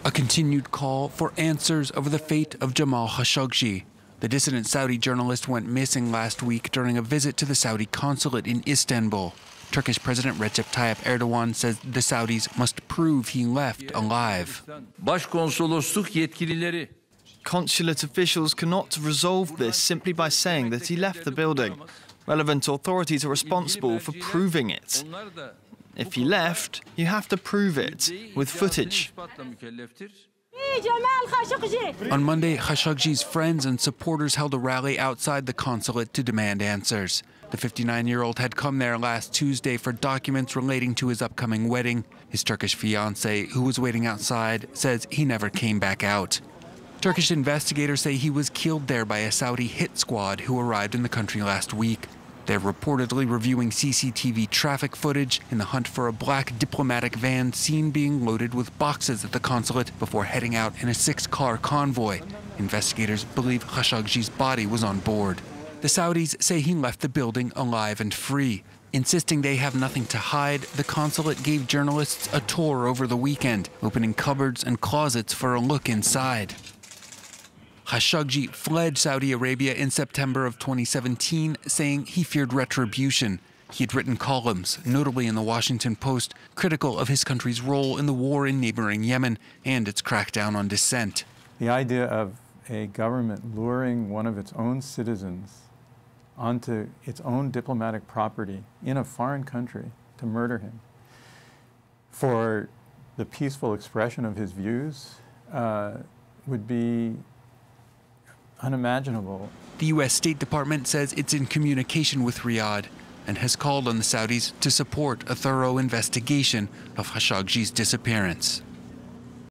A continued call for answers over the fate of Jamal Khashoggi. The dissident Saudi journalist went missing last week during a visit to the Saudi consulate in Istanbul. Turkish President Recep Tayyip Erdogan says the Saudis must prove he left alive. Consulate officials cannot resolve this simply by saying that he left the building. Relevant authorities are responsible for proving it. If he left, you have to prove it with footage. On Monday, Khashoggi's friends and supporters held a rally outside the consulate to demand answers. The 59-year-old had come there last Tuesday for documents relating to his upcoming wedding. His Turkish fiancée, who was waiting outside, says he never came back out. Turkish investigators say he was killed there by a Saudi hit squad who arrived in the country last week. They're reportedly reviewing CCTV traffic footage in the hunt for a black diplomatic van seen being loaded with boxes at the consulate before heading out in a 6-car convoy. Investigators believe Khashoggi's body was on board. The Saudis say he left the building alive and free. Insisting they have nothing to hide, the consulate gave journalists a tour over the weekend, opening cupboards and closets for a look inside. Khashoggi fled Saudi Arabia in September of 2017, saying he feared retribution. He had written columns, notably in the Washington Post, critical of his country's role in the war in neighboring Yemen and its crackdown on dissent. The idea of a government luring one of its own citizens onto its own diplomatic property in a foreign country to murder him for the peaceful expression of his views would be unimaginable. The U.S. State Department says it's in communication with Riyadh and has called on the Saudis to support a thorough investigation of Khashoggi's disappearance.